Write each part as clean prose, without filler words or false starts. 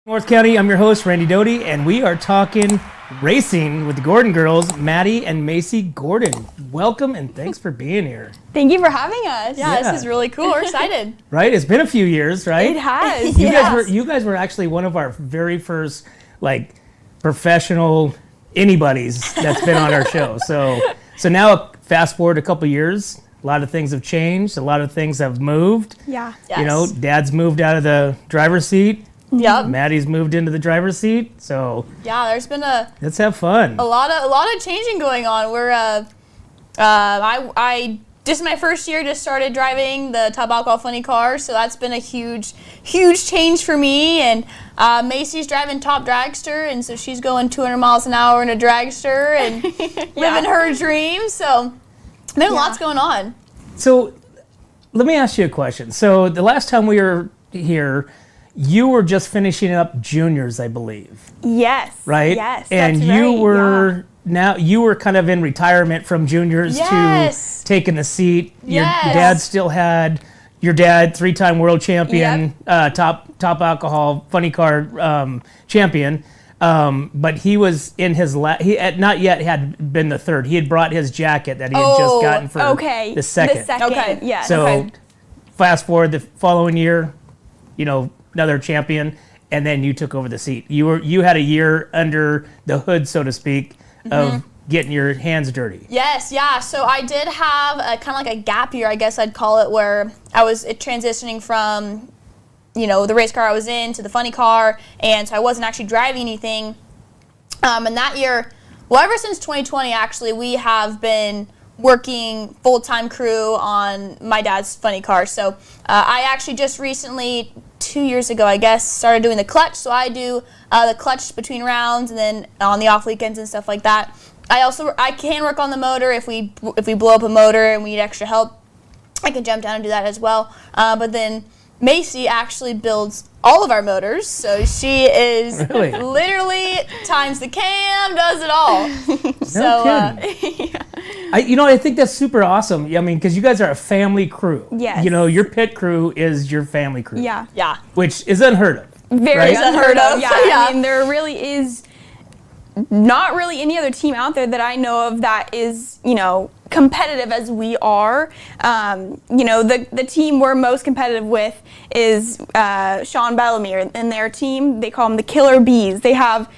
North County, I'm your host, Randy Doty, and we are talking racing with the Gordon girls, Maddie and Macie Gordon. Welcome and thanks for being here. Thank you for having us. Yeah, this is really cool. We're excited. Right? It's been a few years, right? It has. You guys were actually one of our very first professional anybody's that's been on our show. So now fast forward a couple years, a lot of things have changed, a lot of things have moved. Yeah. Yes. You know, Dad's moved out of the driver's seat. Yep. Maddie's moved into the driver's seat, so yeah, there's been let's have fun. a lot of changing going on. We're I this is my first year, just started driving the top alcohol funny car, so that's been a huge change for me. And Macie's driving top Dragster, and so she's going 200 miles an hour in a Dragster and living her dream. So there's lots going on. So let me ask you a question. So the last time we were here, you were just finishing up juniors, I believe. Yes. Right? Yes. And you were kind of in retirement from juniors to taking the seat. Your dad still had your dad, 3-time world champion, top alcohol funny car champion. But he was in his he had not yet had been the third. He had brought his jacket that he had just gotten for the second. Okay. Yeah. So fast forward the following year, you know, another champion, and then you took over the seat. You had a year under the hood, so to speak, of getting your hands dirty. Yes, yeah. So I did have a kind of like a gap year, I guess I'd call it, where I was transitioning from, you know, the race car I was in to the funny car, and so I wasn't actually driving anything. And that year, well, ever since 2020, actually, we have been working full-time crew on my dad's funny car. So I actually just recently, 2 years ago, I guess, started doing the clutch. So I do the clutch between rounds and then on the off weekends and stuff like that. I can work on the motor if we blow up a motor and we need extra help. I can jump down and do that as well. But then Macie actually builds all of our motors, so she is literally times the cam, does it all. I think that's super awesome. I mean, because you guys are a family crew. Yes. You know, your pit crew is your family crew. Yeah. Yeah. Which is unheard of. Very unheard of. Yeah. I mean, there really is not really any other team out there that I know of that is, you know, competitive as we are. You know, the team we're most competitive with is Sean Bellemere and their team. They call them the Killer Bees. They have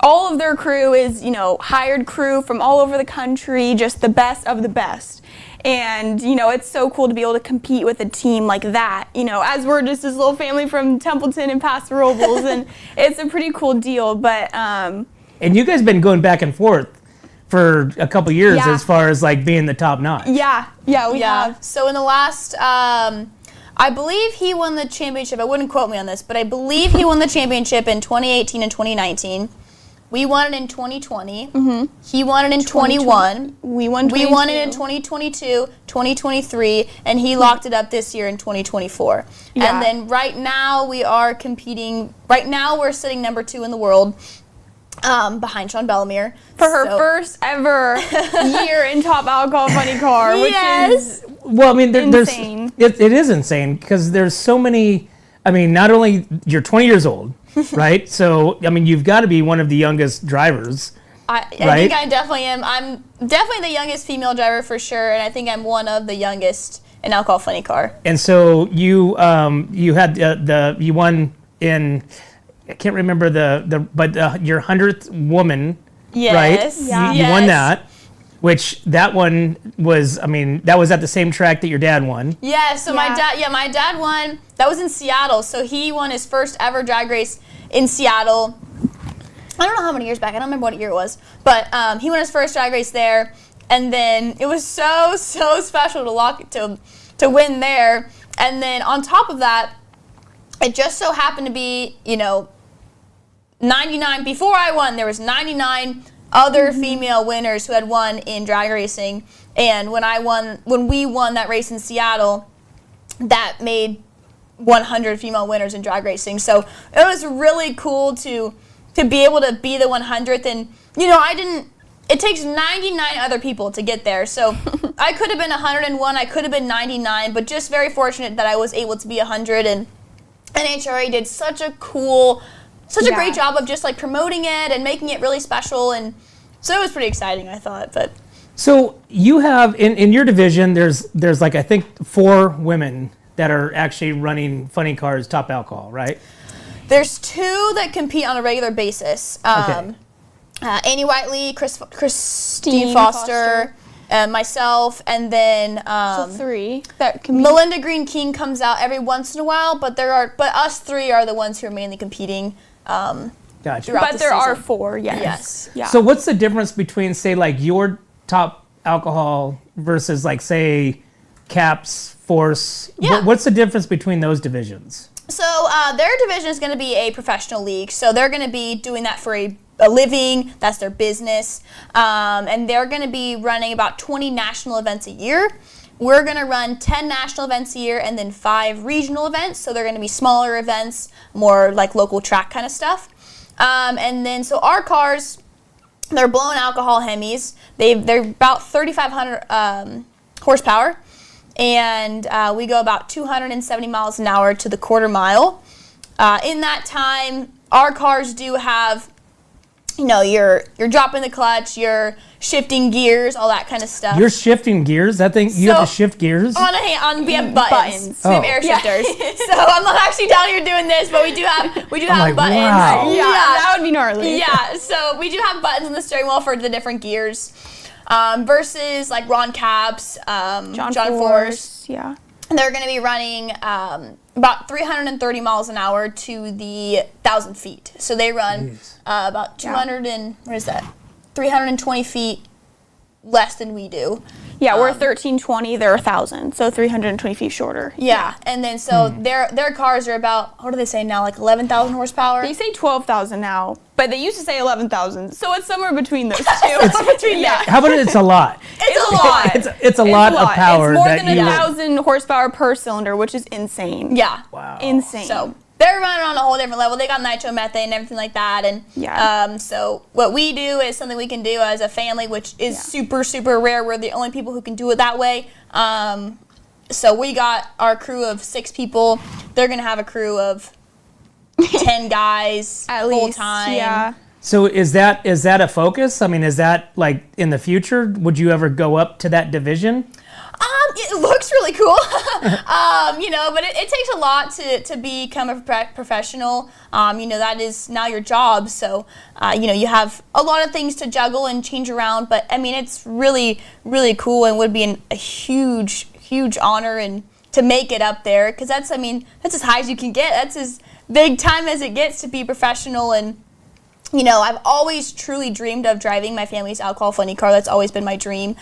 all of their crew is, you know, hired crew from all over the country, just the best of the best. And, you know, it's so cool to be able to compete with a team like that, you know, as we're just this little family from Templeton and Paso Robles, and it's a pretty cool deal. But and you guys been going back and forth for a couple years as far as like being the top notch. Yeah, we have. So in the last, I believe he won the championship. I wouldn't quote me on this, but I believe he won the championship in 2018 and 2019. We won it in 2020. Mm-hmm. He won it in 21. We won it in 2022, 2023, and he locked it up this year in 2024. Yeah. And then right now we are competing. Right now we're sitting number 2 in the world, behind Sean Bellemere. For her first ever year in top alcohol funny car, which is insane. It is insane because there's so many. I mean, not only you're 20 years old, right? So, I mean, you've got to be one of the youngest drivers. I think I definitely am. I'm definitely the youngest female driver for sure, and I think I'm one of the youngest in alcohol funny car. And so you had you won in, I can't remember your 100th woman, right? Yeah. You won that. Which that one was, I mean, that was at the same track that your dad won. Yeah, so my dad won. That was in Seattle. So he won his first ever drag race in Seattle. I don't know how many years back. I don't remember what year it was. But he won his first drag race there. And then it was so special to win there. And then on top of that, it just so happened to be, you know, 99. Before I won, there was 99 other female winners who had won in drag racing. And when we won that race in Seattle, that made 100 female winners in drag racing. So it was really cool to be able to be the 100th. And, it takes 99 other people to get there. So I could have been 101, I could have been 99, but just very fortunate that I was able to be 100. And NHRA did such a great job of just like promoting it and making it really special. And so it was pretty exciting, I thought. But so you have in your division, there's like I think 4 women that are actually running funny cars top alcohol, right? There's 2 that compete on a regular basis. Okay. Annie Whiteley, Christine Foster, myself, and then So 3 that compete. Melinda Green King comes out every once in a while, but us 3 are the ones who are mainly competing. Gotcha. But there are season. 4, yes. Yes. Yeah. So what's the difference between, say, like your top alcohol versus, like, say, Caps, Force? Yeah. What's the difference between those divisions? So their division is going to be a professional league. So they're going to be doing that for a living. That's their business. And they're going to be running about 20 national events a year. We're going to run 10 national events a year and then 5 regional events. So they're going to be smaller events, more like local track kind of stuff. And then so our cars, they're blown alcohol Hemis. They're about 3,500 horsepower. And we go about 270 miles an hour to the quarter mile. In that time, our cars do have, you're dropping the clutch, you're shifting gears, all that kind of stuff. You're shifting gears? That thing, you have to shift gears? We have buttons. We have air Yeah. shifters. So I'm not actually down here doing this, but we do have like, buttons. wow. Yeah, that would be gnarly. Yeah, so we do have buttons on the steering wheel for the different gears. Versus like Ron Capps, John Force. Yeah. They're going to be running about 330 miles an hour to the 1,000 feet. So they run about 320 feet less than we do. Yeah, we're 1320, they're 1,000, so 320 feet shorter. Yeah, and then so their cars are about, what do they say now, like 11,000 horsepower? They say 12,000 now, but they used to say 11,000, so it's somewhere between those two. How about it's a lot? It's a lot. It's a lot of power. It's more that than you 1,000 horsepower per cylinder, which is insane. Yeah. Wow. Insane. So they're running on a whole different level. They got nitromethane and everything like that. And so what we do is something we can do as a family, which is super, super rare. We're the only people who can do it that way. So we got our crew of 6 people. They're going to have a crew of 10 guys At full least, time. yeah. So is that a focus? I mean, is that like in the future? Would you ever go up to that division? It looks really cool, but it takes a lot to become a professional. That is now your job. So, you have a lot of things to juggle and change around. But, I mean, it's really, really cool and would be a huge, huge honor and to make it up there. Because that's as high as you can get. That's as big time as it gets to be professional. And, I've always truly dreamed of driving my family's alcohol funny car. That's always been my dream.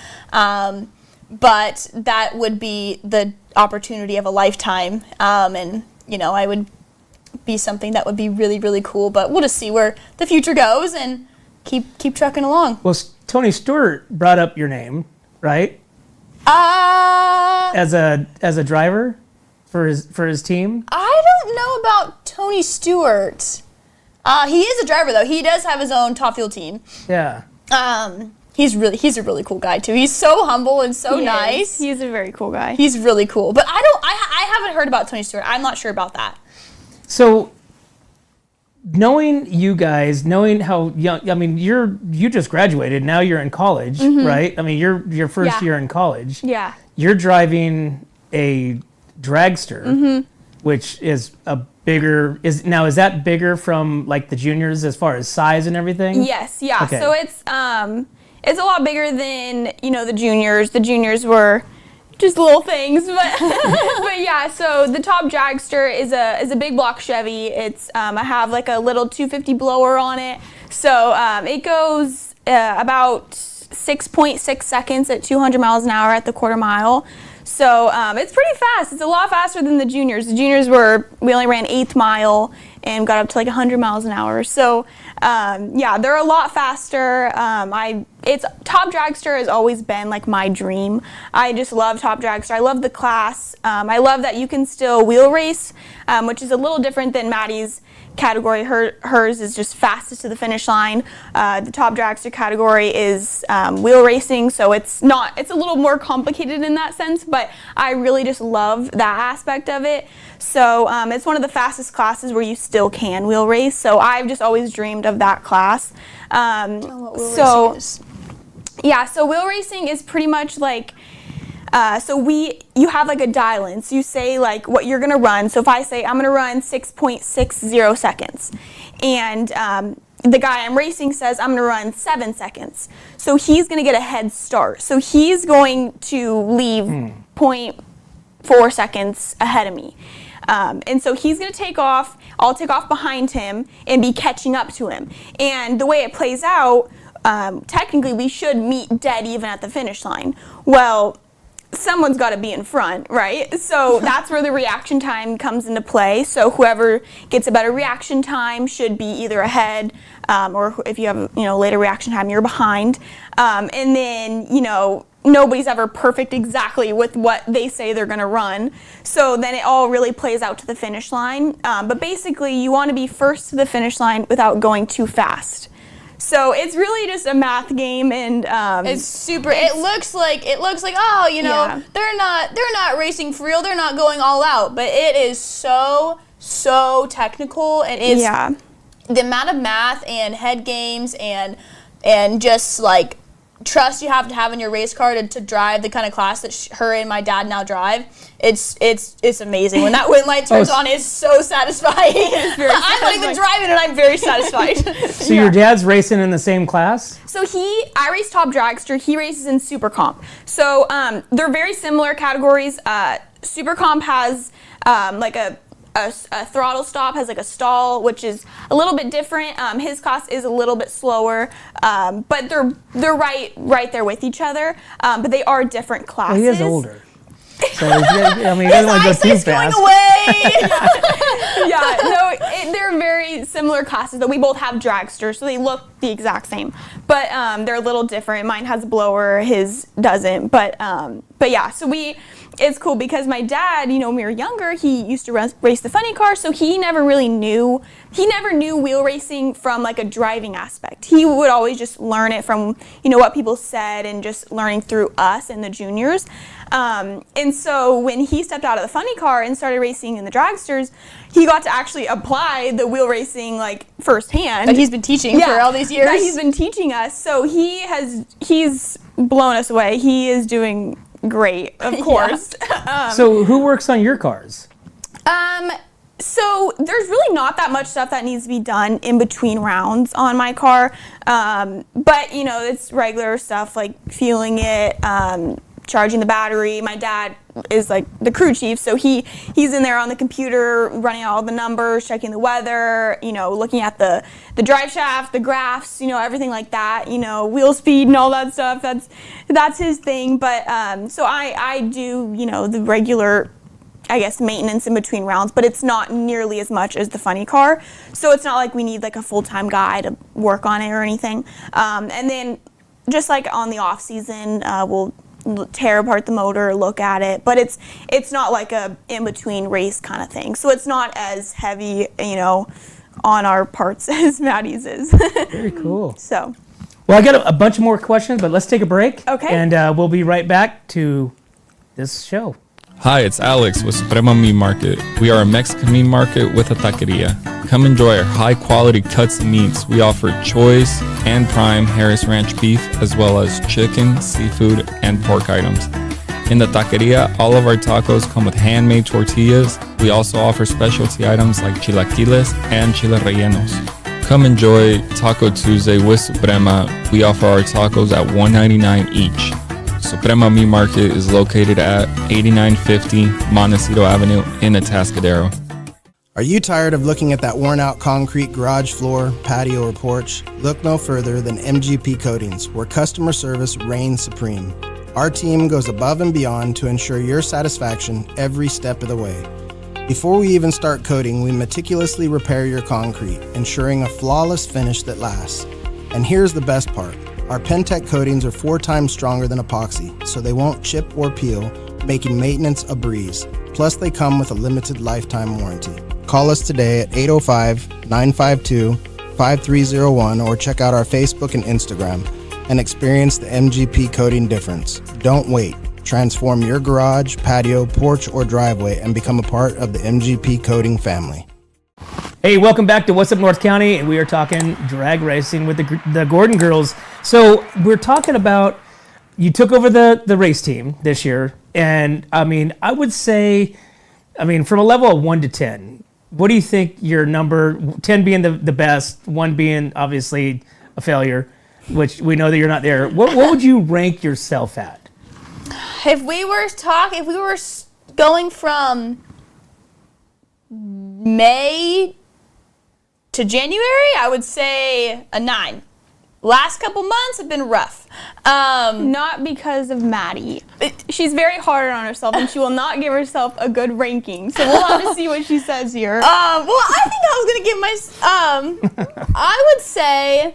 But that would be the opportunity of a lifetime. I would be something that would be really, really cool. But we'll just see where the future goes and keep trucking along. Well, Tony Stewart brought up your name, right? As a driver for his team? I don't know about Tony Stewart. He is a driver, though. He does have his own Top Fuel team. Yeah. He's a really cool guy too. He's so humble and so nice. He's a very cool guy. He's really cool. But I haven't heard about Tony Stewart. I'm not sure about that. So knowing you guys, knowing how young, I mean, you just graduated. Now you're in college, right? I mean, your first year in college. Yeah. You're driving a dragster, which is a bigger. Is that bigger from like the juniors as far as size and everything? Yes. Yeah. Okay. So it's a lot bigger than the juniors. The juniors were just little things, but but yeah. So the top dragster is a big block Chevy. It's I have like a little 250 blower on it. So it goes about 6.6 seconds at 200 miles an hour at the quarter mile. So it's pretty fast. It's a lot faster than the juniors. The juniors we only ran 8th mile, and got up to like 100 miles an hour. So yeah, they're a lot faster. It's Top Dragster has always been like my dream. I just love Top Dragster. I love the class. I love that you can still wheel race, which is a little different than Maddie's category. Hers is just fastest to the finish line. The Top Dragster category is wheel racing, so it's a little more complicated in that sense, but I really just love that aspect of it. So it's one of the fastest classes where you still can wheel race, so I've just always dreamed of that class. So wheel racing is pretty much like, you have like a dial-in. So you say like what you're gonna run. So if I say I'm gonna run 6.60 seconds, and the guy I'm racing says I'm gonna run 7 seconds, so he's gonna get a head start. So he's going to leave 0.4 seconds ahead of me. And so he's going to take off, I'll take off behind him and be catching up to him. And the way it plays out, technically we should meet dead even at the finish line. Well, someone's got to be in front, right? So that's where the reaction time comes into play. So whoever gets a better reaction time should be either ahead, or if you have later reaction time, you're behind. And then, nobody's ever perfect exactly with what they say they're going to run. So then it all really plays out to the finish line. But basically, you want to be first to the finish line without going too fast. So it's really just a math game, and it's super. It looks like Yeah. they're not racing for real. They're not going all out, but it is so technical, and it's the amount of math and head games and just like trust you have to have in your race car to drive the kind of class that her and my dad now drive. It's amazing. When that wind light turns on, it's so satisfying. I'm not even driving and I'm very satisfied. So your dad's racing in the same class? So I race Top Dragster, he races in Super Comp. So they're very similar categories. Super Comp has like a throttle stop, has like a stall, which is a little bit different. His class is a little bit slower, but they're right there with each other. But they are different classes. Well, he is older. So he doesn't want to go too fast. Going away. They're very similar classes. That we both have Dragster, so they look the exact same, but they're a little different. Mine has a blower, his doesn't. But yeah, so it's cool because my dad, when we were younger, he used to race the funny car, so he never knew wheel racing from like a driving aspect. He would always just learn it from, what people said and just learning through us and the juniors. And so when he stepped out of the funny car and started racing in the Dragsters, he got to actually apply the wheel racing like firsthand. That he's been teaching for all these years. That he's been teaching us. So he's blown us away. He is doing great, of course. So who works on your cars? So there's really not that much stuff that needs to be done in between rounds on my car. But it's regular stuff like fueling it, charging the battery. My dad is like the crew chief, so he's in there on the computer running all the numbers, checking the weather, looking at the drive shaft, the graphs, everything like that, wheel speed and all that stuff. That's his thing. But so I do the regular, I guess, maintenance in between rounds, but it's not nearly as much as the funny car. So it's not like we need like a full-time guy to work on it or anything. And then just like on the off season, we'll tear apart the motor, look at it, but it's not like a in-between race kind of thing. So it's not as heavy, on our parts as Maddie's is. Very cool. So. Well, I got a bunch more questions, but let's take a break. Okay. And we'll be right back to this show. Hi, it's Alex with Suprema Meat Market. We are a Mexican meat market with a taqueria. Come enjoy our high-quality cuts and meats. We offer choice and prime Harris Ranch beef, as well as chicken, seafood, and pork items. In the taqueria, all of our tacos come with handmade tortillas. We also offer specialty items like chilaquiles and chile rellenos. Come enjoy Taco Tuesday with Suprema. We offer our tacos at $1.99 each. Suprema Meat Market is located at 8950 Montecito Avenue in Atascadero. Are you tired of looking at that worn-out concrete garage floor, patio, or porch? Look no further than MGP Coatings, where customer service reigns supreme. Our team goes above and beyond to ensure your satisfaction every step of the way. Before we even start coating, we meticulously repair your concrete, ensuring a flawless finish that lasts. And here's the best part. Our Pentec coatings are 4 times stronger than epoxy, so they won't chip or peel, making maintenance a breeze. Plus, they come with a limited lifetime warranty. Call us today at 805-952-5301 or check out our Facebook and Instagram and experience the MGP coating difference. Don't wait. Transform your garage, patio, porch, or driveway and become a part of the MGP coating family. Hey, welcome back to What's Up North County, and we are talking drag racing with the Gordon girls. So we're talking about, you took over the race team this year, and I mean, I would say, from a level of 1 to 10, what do you think your number, 10 being the best, 1 being obviously a failure, which we know that you're not there, what would you rank yourself at? If we were going from May to January, I would say a 9. Last couple months have been rough. Not because of Maddie. She's very hard on herself, and she will not give herself a good ranking. So we'll have to see what she says here. Well, I think I was gonna give I would say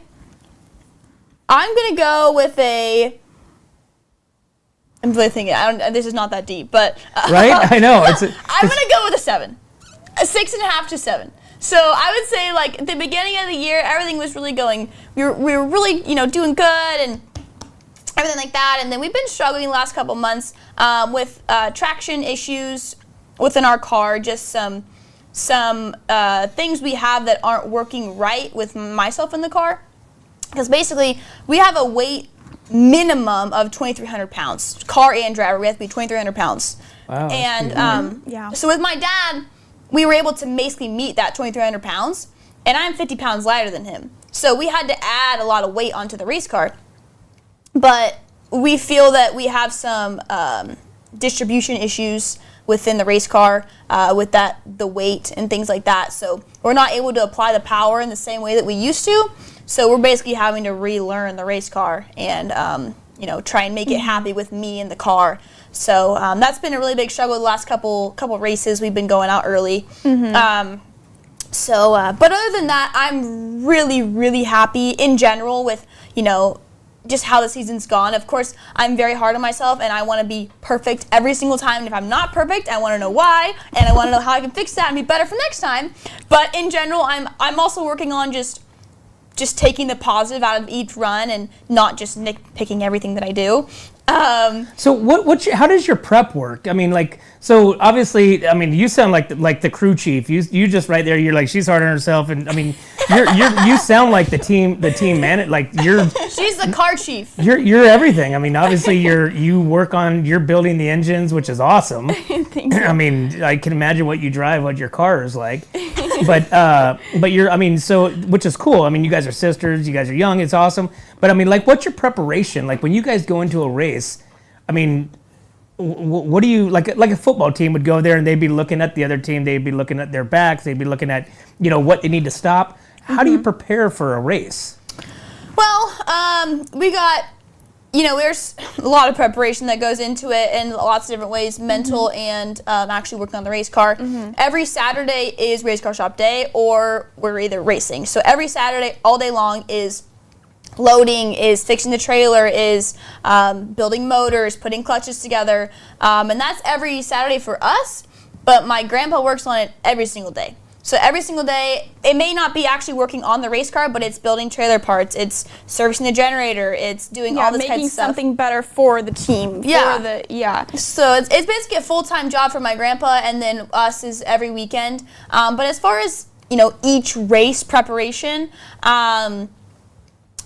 I'm gonna go with a. I'm really thinking. This is not that deep, but right? I know. I'm gonna go with a 7, a 6.5 to 7. So I would say, like, at the beginning of the year, everything was really going. We were really, doing good and everything like that. And then we've been struggling the last couple months with traction issues within our car. Just some things we have that aren't working right with myself in the car. Because basically, we have a weight minimum of 2,300 pounds. Car and driver, we have to be 2,300 pounds. Wow. And so with my dad, we were able to basically meet that 2,300 pounds, and I'm 50 pounds lighter than him. So we had to add a lot of weight onto the race car. But we feel that we have some distribution issues within the race car with the weight and things like that. So we're not able to apply the power in the same way that we used to. So we're basically having to relearn the race car and try and make it happy with me in the car. So that's been a really big struggle the last couple races. We've been going out early. But other than that, I'm really, really happy in general with, just how the season's gone. Of course, I'm very hard on myself, and I want to be perfect every single time. And if I'm not perfect, I want to know why, and I want to know how I can fix that and be better for next time. But in general, I'm also working on just taking the positive out of each run and not just nitpicking everything that I do. So how does your prep work? So obviously, you sound like the crew chief. You just right there. You're like, she's hard on herself, and you sound like the team man. Like she's the car chief. You're everything. Obviously you're building the engines, which is awesome. Thank you. I can imagine what you drive, what your car is like. But you're, so, which is cool. You guys are sisters, you guys are young, it's awesome. But what's your preparation? Like when you guys go into a race, what do you, like a football team would go there and they'd be looking at the other team, they'd be looking at their backs, they'd be looking at, what they need to stop. How do you prepare for a race? Well, we got, there's a lot of preparation that goes into it in lots of different ways, mental and actually working on the race car. Every Saturday is race car shop day, or we're either racing. So every Saturday, all day long, is loading, is fixing the trailer, is building motors, putting clutches together. And that's every Saturday for us, but my grandpa works on it every single day. So every single day, it may not be actually working on the race car, but it's building trailer parts, it's servicing the generator, it's doing all this kind of stuff. Making something better for the team. So it's basically a full-time job for my grandpa, and then us is every weekend. But as far as, each race preparation,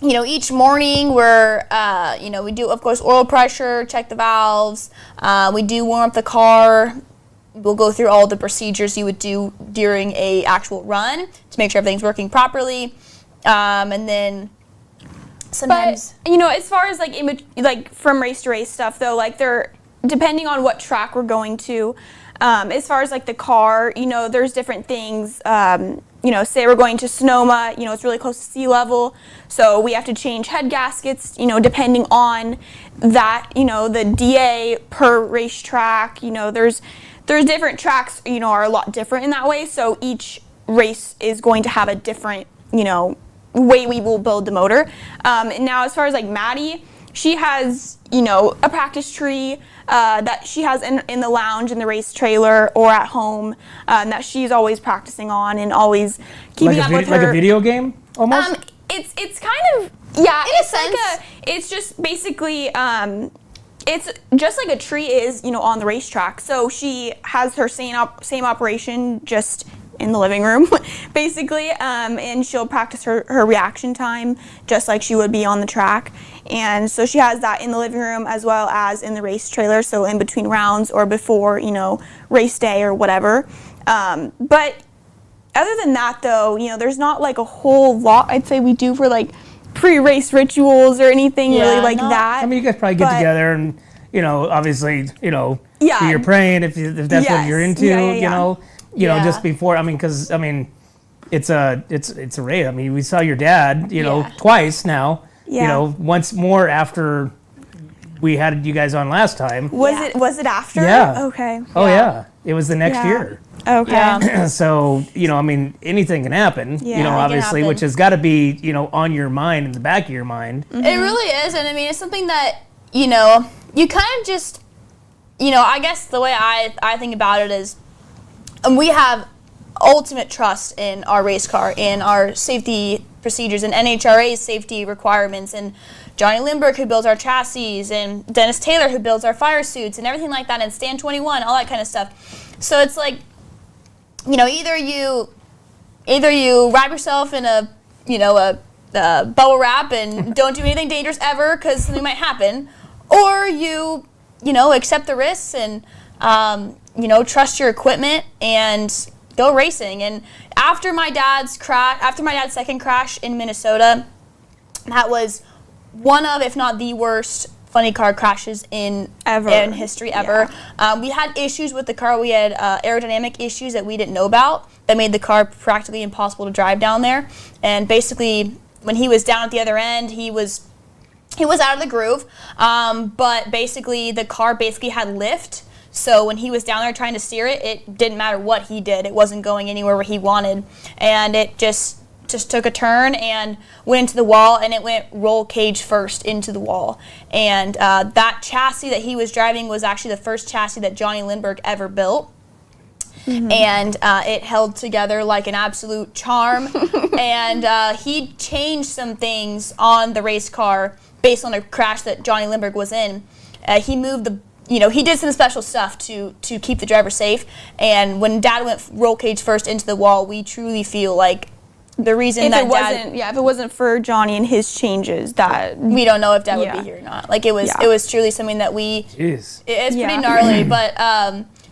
each morning we're, we do, of course, oil pressure, check the valves, we do warm up the car. We'll go through all the procedures you would do during a actual run to make sure everything's working properly, and then sometimes. But, as far as from race to race stuff though, they're depending on what track we're going to. As far as the car, there's different things. Say we're going to Sonoma, it's really close to sea level, so we have to change head gaskets, depending there's different tracks, are a lot different in that way. So each race is going to have a different, way we will build the motor. And now as far as like Maddie, she has, a practice tree that she has in the lounge, in the race trailer, or at home that she's always practicing on and always keeping up with her. Like a video game, almost? It's kind of, yeah. In a sense. It's just basically, it's just like a tree is, on the racetrack. So she has her same operation, just in the living room, basically, and she'll practice her reaction time just like she would be on the track. And so she has that in the living room as well as in the race trailer, so in between rounds or before, race day or whatever. But other than that, though, there's not like a whole lot I'd say we do for like pre-race rituals or anything really like that. I mean, you guys probably get together and, obviously, do your praying if that's what you're into, just before. I mean, because it's a race. I mean, we saw your dad, twice now. Once more after we had you guys on last time. Was it after? Yeah. Okay. Oh yeah. It was the next year. Okay. Yeah. So, anything can happen, obviously, which has got to be, on your mind, in the back of your mind. Mm-hmm. It really is. And it's something that, you kind of just, I guess the way I think about it is, we have ultimate trust in our race car, in our safety procedures, and NHRA's safety requirements, and Johnny Lindbergh, who builds our chassis, and Dennis Taylor, who builds our fire suits, and everything like that, and Stan 21, all that kind of stuff. So it's like, either you wrap yourself in a bubble wrap and don't do anything dangerous ever because something might happen, or you accept the risks and trust your equipment and go racing. And after my dad's second crash in Minnesota, that was one of, if not the worst, funny car crashes in history ever. Yeah. We had issues with the car. We had aerodynamic issues that we didn't know about that made the car practically impossible to drive down there. And basically, when he was down at the other end, he was out of the groove. But basically, the car had lift. So when he was down there trying to steer it, it didn't matter what he did. It wasn't going anywhere where he wanted. And it just took a turn and went into the wall, and it went roll cage first into the wall. And that chassis that he was driving was actually the first chassis that Johnny Lindbergh ever built. Mm-hmm. And it held together like an absolute charm. And he changed some things on the race car based on a crash that Johnny Lindbergh was in. He moved he did some special stuff to keep the driver safe. And when Dad went roll cage first into the wall, we truly feel like the reason if it wasn't for Johnny and his changes, that we don't know if Dad would be here or not. Like it was truly something that it's pretty gnarly. But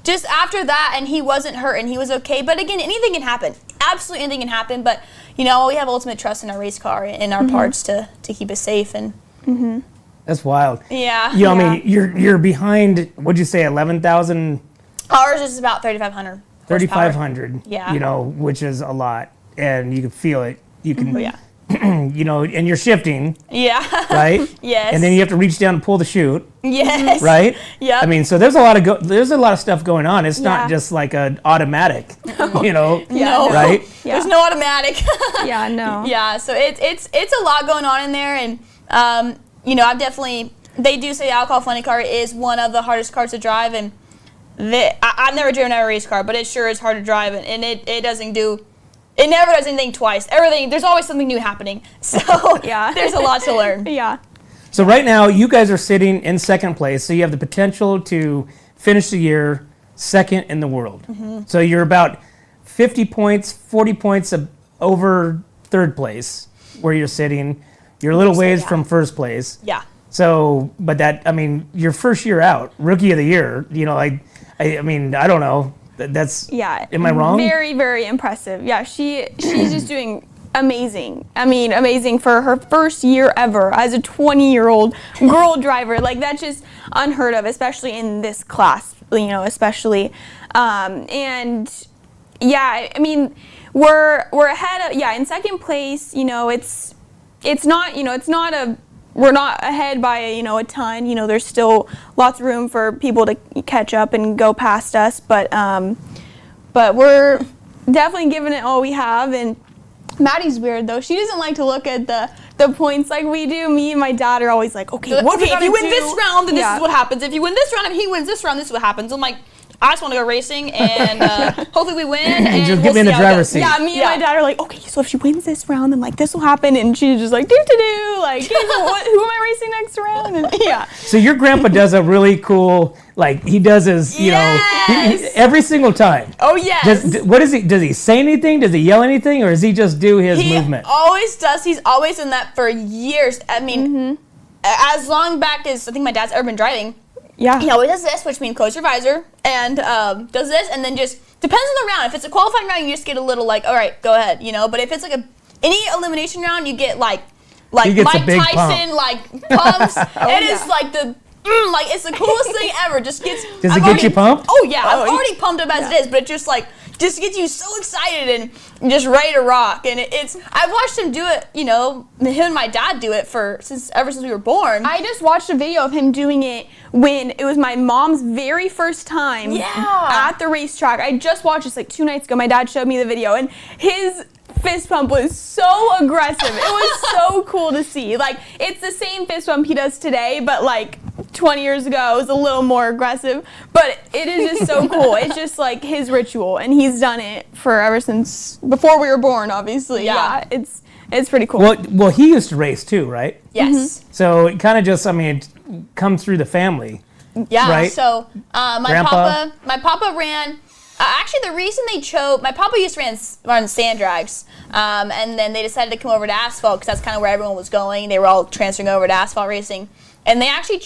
just after that, and he wasn't hurt and he was okay. But again, anything can happen. Absolutely anything can happen. But we have ultimate trust in our race car and our parts to keep us safe. And that's wild. Yeah. I mean, you're behind. What'd you say? 11,000. Ours is about 3,500. 3,500. Yeah. Which is a lot. And you can feel it. You can, and you're shifting. Yeah. Right. Yes. And then you have to reach down and pull the chute. Yes. Right. Yeah. I mean, so there's a lot of stuff going on. It's not just like an automatic. No. Right. Yeah. There's no automatic. Yeah. No. Yeah. So it's a lot going on in there, and I've definitely. They do say the Alcohol Funny Car is one of the hardest cars to drive, and I've never driven a race car, but it sure is hard to drive, and it doesn't do. It never does anything twice. There's always something new happening. So there's a lot to learn. Yeah. So right now, you guys are sitting in second place, so you have the potential to finish the year second in the world. Mm-hmm. So you're about 40 points over third place, where you're sitting. You're a little ways from first place. Yeah. So, but your first year out, rookie of the year, I mean, I don't know. That's Am I wrong? Very, very impressive. Yeah, she's just doing amazing. I mean, amazing for her first year ever as a 20-year-old girl driver. Like, that's just unheard of, especially in this class. Especially, and yeah, I mean, we're ahead of in second place. It's not a we're not ahead by a ton. There's still lots of room for people to catch up and go past us, but we're definitely giving it all we have. And Maddie's weird though. She doesn't like to look at the points like we do. Me and my dad are always like, okay, what if you win this round, then this is what happens. If you win this round, if he wins this round, this is what happens. I'm like, I just want to go racing, and hopefully we win. And just get me in the driver's seat. Yeah, me and my dad are like, okay, so if she wins this round, then like this will happen, and she's just like, do, like, who am I racing next round? And, So your grandpa does a really cool, like he does his, he, every single time. Oh yes. What is he? Does he say anything? Does he yell anything, or does he just do his movement? He always does. He's always done that for years. I mean, as long back as I think my dad's ever been driving. Yeah. He always does this, which means close your visor, and does this, and then just depends on the round. If it's a qualifying round, you just get a little like, all right, go ahead, But if it's like any elimination round, you get like Mike Tyson like pumps. Is like it's the coolest thing ever. Just gets. Does it get you pumped? Oh yeah, I've already pumped up as it is, but it just gets you so excited and just ready to rock. And I've watched him do it, him and my dad do it ever since we were born. I just watched a video of him doing it when it was my mom's very first time at the racetrack. I just watched this like 2 nights ago. My dad showed me the video, and his fist pump was so aggressive. It was so cool to see. Like, it's the same fist pump he does today, but like 20 years ago it was a little more aggressive. But it is just so cool. It's just like his ritual, and he's done it for ever since before we were born, obviously. Yeah, it's pretty cool. Well, he used to race too, right? Yes. So it kind of just, comes through the family. Yeah. Right? So my papa ran. Actually, the reason they chose my papa used to run sand drags, and then they decided to come over to asphalt because that's kind of where everyone was going. They were all transferring over to asphalt racing, and they actually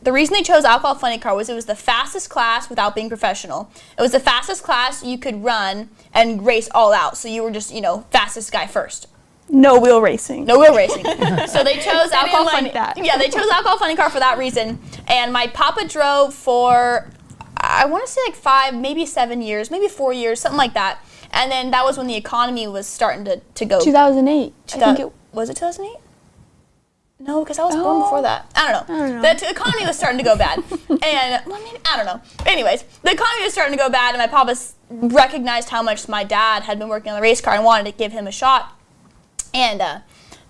the reason they chose alcohol funny car was it was the fastest class without being professional. It was the fastest class you could run and race all out. So you were just fastest guy first. No wheel racing. So they chose alcohol funny. That. Yeah, they chose alcohol funny car for that reason. And my papa drove for, I want to say like 5, maybe 7 years, maybe 4 years, something like that. And then that was when the economy was starting to go. 2008. Was it 2008? No, because I was born before that. I don't know. The economy was starting to go bad. And, I don't know. Anyways, the economy was starting to go bad, and my papa recognized how much my dad had been working on the race car and wanted to give him a shot. And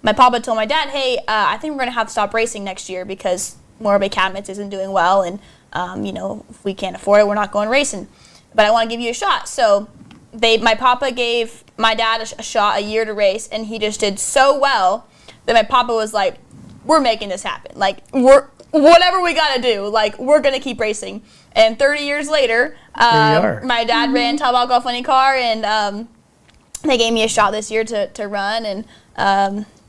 my papa told my dad, hey, I think we're going to have to stop racing next year because Morbe Cabinets isn't doing well, and, if we can't afford it, we're not going racing. But I want to give you a shot. So my papa gave my dad a shot, a year to race, and he just did so well that my papa was like, we're making this happen. Like, whatever we got to do, like, we're going to keep racing. And 30 years later, my dad ran Top Alcohol Funny Car, and they gave me a shot this year to run, and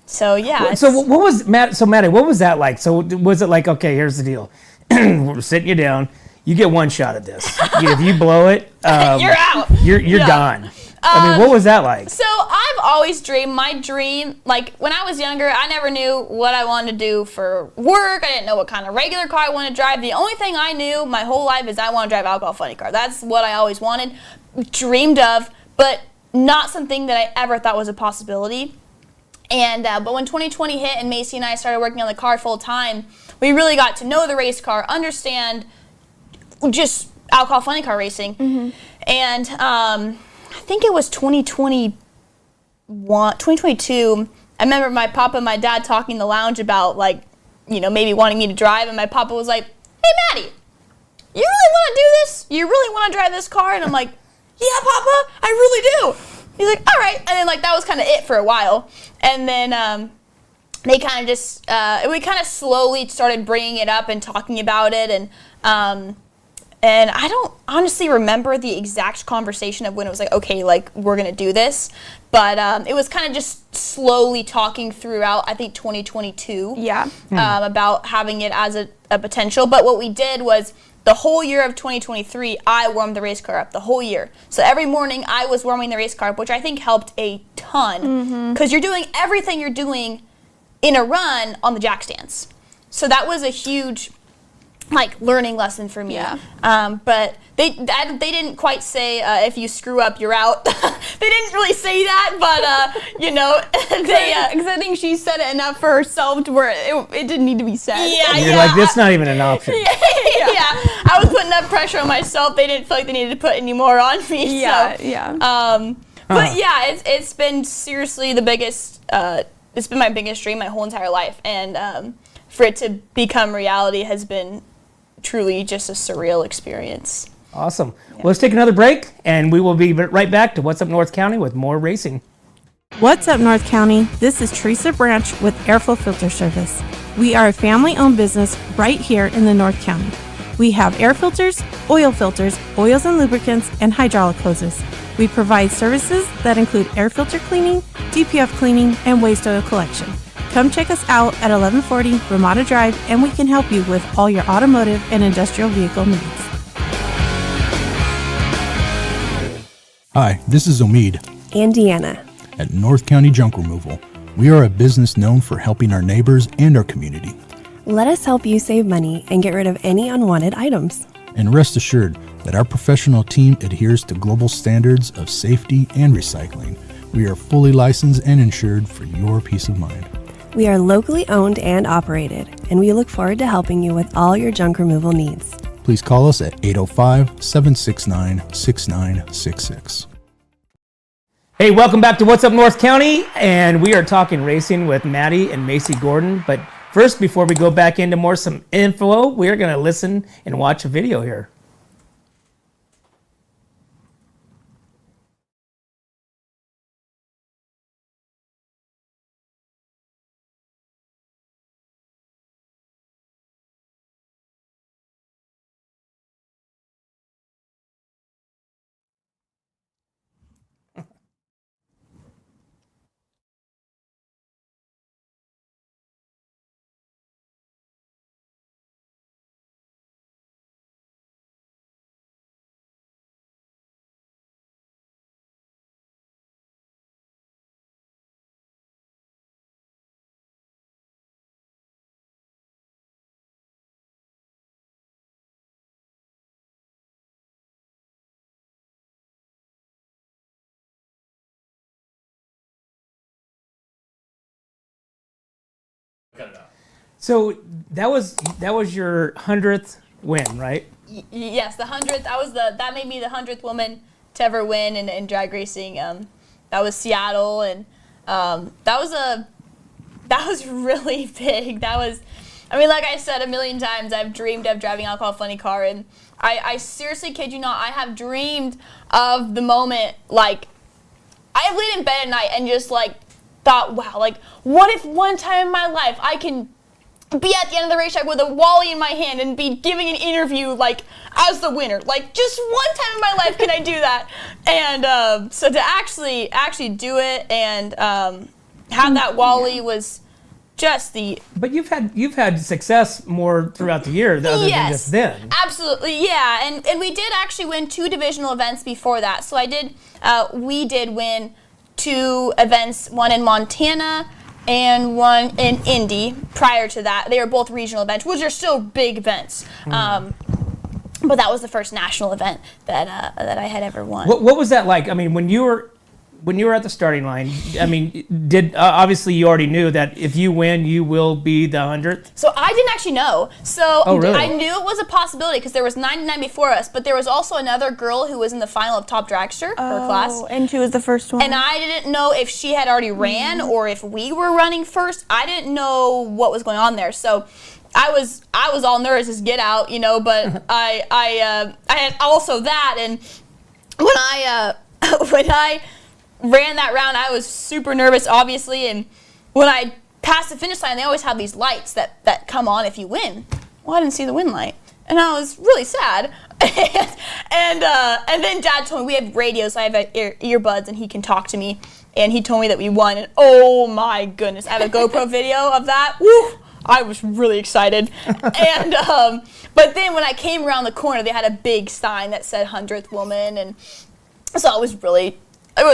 so yeah. So what was Maddie? What was that like? So was it like, okay, here's the deal, we're sitting you down, you get one shot at this. If you blow it, you're out. You're gone. What was that like? So I've always dreamed. My dream, like when I was younger, I never knew what I wanted to do for work. I didn't know what kind of regular car I wanted to drive. The only thing I knew my whole life is I want to drive alcohol funny car. That's what I always wanted, dreamed of, but not something that I ever thought was a possibility. And but when 2020 hit and Macie and I started working on the car full time, we really got to know the race car, understand just alcohol funny car racing. Mm-hmm. And I think it was 2022. I remember my papa and my dad talking in the lounge about maybe wanting me to drive, and my papa was like, hey Maddie, you really want to do this? You really want to drive this car? And I'm like, yeah, Papa, I really do. He's like, all right. And then that was kind of it for a while. And then they kind of just, we kind of slowly started bringing it up and talking about it. And I don't honestly remember the exact conversation of when it was like, okay, we're going to do this. But it was kind of just slowly talking throughout, I think, 2022. Yeah. About having it as a potential. But what we did was, the whole year of 2023, I warmed the race car up the whole year. So every morning I was warming the race car up, which I think helped a ton. Because you're doing everything you're doing in a run on the jack stands. So that was a huge like learning lesson for me. Yeah. But they didn't quite say if you screw up you're out. They didn't really say that, but you know, Because I think she said it enough for herself to where it didn't need to be said. Yeah, You're like, that's not even an option. yeah. I was putting that pressure on myself. They didn't feel like they needed to put any more on me. Yeah, so, yeah. But yeah, it's been seriously the biggest. It's been my biggest dream my whole entire life, and for it to become reality has been truly just a surreal experience. Awesome. Well, let's take another break, and we will be right back to What's Up North County with more racing. What's up, North County? This is Teresa Branch with Airflow Filter Service. We are a family-owned business right here in the North County. We have air filters, oils and lubricants, and hydraulic hoses. We provide services that include air filter cleaning, DPF cleaning, and waste oil collection. Come check us out at 1140 Ramada Drive, and we can help you with all your automotive and industrial vehicle needs. Hi, this is Omid and Deanna at North County Junk Removal. We are a business known for helping our neighbors and our community. Let us help you save money and get rid of any unwanted items. And rest assured that our professional team adheres to global standards of safety and recycling. We are fully licensed and insured for your peace of mind. We are locally owned and operated, and we look forward to helping you with all your junk removal needs. Please call us at 805-769-6966. Hey, welcome back to What's Up North County, and we are talking racing with Maddie and Macie Gordon. But first, before we go back into some info, we're going to listen and watch a video here. So that was your 100th win, right? Yes, the 100th. That made me the 100th woman to ever win in drag racing. That was Seattle, and that was really big. I mean, like I said a million times, I've dreamed of driving alcohol funny car, and I seriously kid you not, I have dreamed of the moment. Like, I have laid in bed at night and just like thought, wow, like what if one time in my life I can be at the end of the racetrack with a Wally in my hand and be giving an interview like as the winner. Like, just one time in my life can I do that. And so to actually do it and have that Wally was just the. But you've had success more throughout the year other than just then. Absolutely, yeah. And we did actually win 2 divisional events before that. So we did win 2 events, one in Montana and one in Indy. Prior to that, they were both regional events, which are still big events. But that was the first national event that I had ever won. What was that like? I mean, when you were at the starting line, I mean, obviously you already knew that if you win, you will be the 100th? So I didn't actually know. So really? I knew it was a possibility because there was 99 before us, but there was also another girl who was in the final of Top Dragster, her class. And she was the first one. And I didn't know if she had already ran or if we were running first. I didn't know what was going on there. So I was all nervous as get out, but I had also that, and when I ran that round, I was super nervous, obviously, and when I passed the finish line, they always have these lights that come on if you win. Well, I didn't see the win light, and I was really sad. and then Dad told me, we have radios, so I have earbuds, and he can talk to me, and he told me that we won, and oh my goodness, I have a GoPro video of that. Woo! I was really excited. And but then when I came around the corner, they had a big sign that said 100th woman, and so it was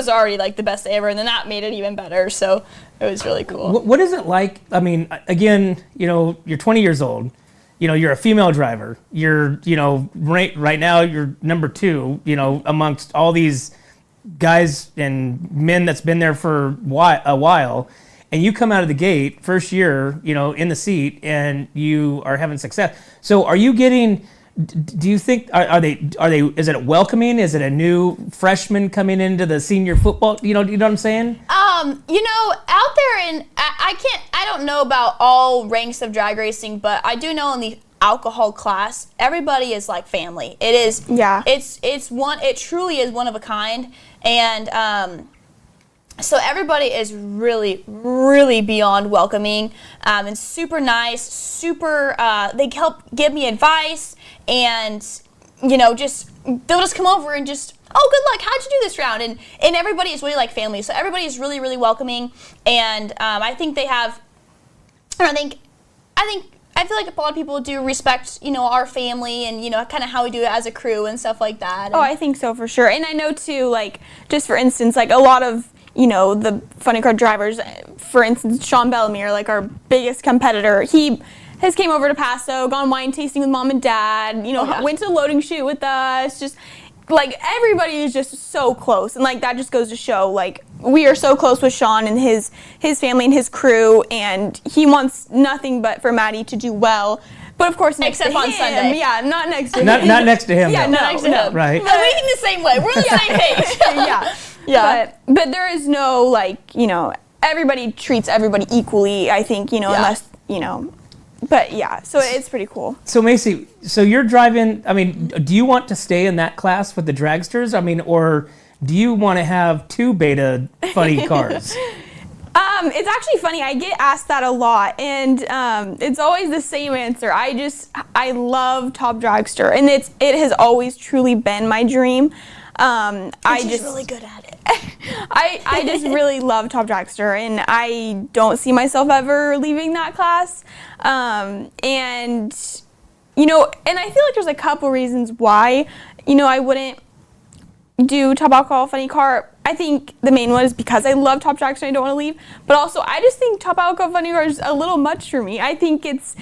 already like the best day ever, and then that made it even better, so it was really cool. What is it like? I mean, again, you're 20 years old. you're a female driver. You're, right now you're number 2, amongst all these guys and men that's been there for a while. And you come out of the gate first year, in the seat, and you are having success. So are you getting? Do you think are they? Is it welcoming? Is it a new freshman coming into the senior football? You know what I'm saying? Out there in I don't know about all ranks of drag racing, but I do know in the alcohol class, everybody is like family. It is. Yeah. It truly is one of a kind, and so everybody is really, really beyond welcoming, and super nice, they help give me advice, and, they'll just come over and just, oh, good luck, how'd you do this round? And everybody is really like family, so everybody is really, really welcoming, and I think they have, I feel like a lot of people do respect, our family and, kind of how we do it as a crew and stuff like that. Oh, I think so for sure. And I know too, like, just for instance, like a lot of, the funny car drivers, for instance, Sean Bellamere, like our biggest competitor, he has came over to Paso, gone wine tasting with mom and dad, went to the loading chute with us, just like everybody is just so close. And like that just goes to show like we are so close with Sean and his family and his crew, and he wants nothing but for Maddie to do well. But of course, except on Sunday. Yeah, not next to him. Not next to him. Yeah, though. Not next to him. Right. We're thinking the same way. We're on the same page. Yeah. But there is no like, everybody treats everybody equally, I think, unless, but yeah, so it's pretty cool. So Macie, so you're driving, do you want to stay in that class with the dragsters? Or do you want to have 2 beta funny cars? It's actually funny. I get asked that a lot, and it's always the same answer. I love Top Dragster, and it has always truly been my dream. She's really good at it. I just really love Top Dragster, and I don't see myself ever leaving that class. And I feel like there's a couple reasons why, I wouldn't do Top Alcohol Funny Car. I think the main one is because I love Top Dragster and I don't want to leave. But also, I just think Top Alcohol Funny Car is a little much for me. I think it's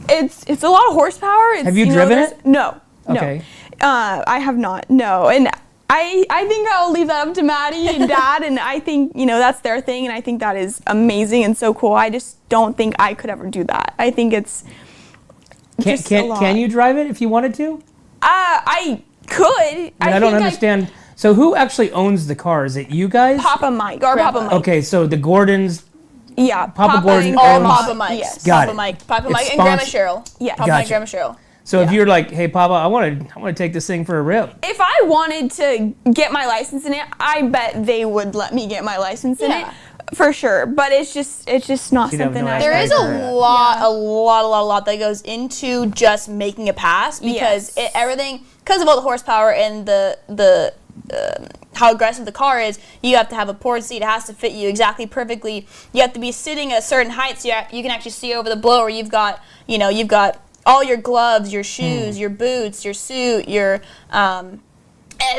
a lot of horsepower. Have you driven it? No. Okay. I have not. No. And I think I'll leave that up to Maddie and Dad, and I think, that's their thing, and I think that is amazing and so cool. I just don't think I could ever do that. I think it's just a lot. Can you drive it if you wanted to? I could. I don't understand. So who actually owns the car? Is it you guys? Papa Mike. Papa Mike. Okay, so the Gordons. Yeah. Papa Gordon and owns. Papa Mike. Yes. Got Papa it. Mike. Papa It's Mike and Grandma Cheryl. Yeah. Papa Mike and Grandma Cheryl. So if you're like, hey, Papa, I want to take this thing for a rip. If I wanted to get my license in it, I bet they would let me get my license in it. For sure, but it's just not something There is a lot that goes into just making a pass because everything, because of all the horsepower and the how aggressive the car is. You have to have a port seat. It has to fit you exactly perfectly. You have to be sitting at a certain height so you can actually see over the blower. You've got all your gloves, your shoes, your boots, your suit, and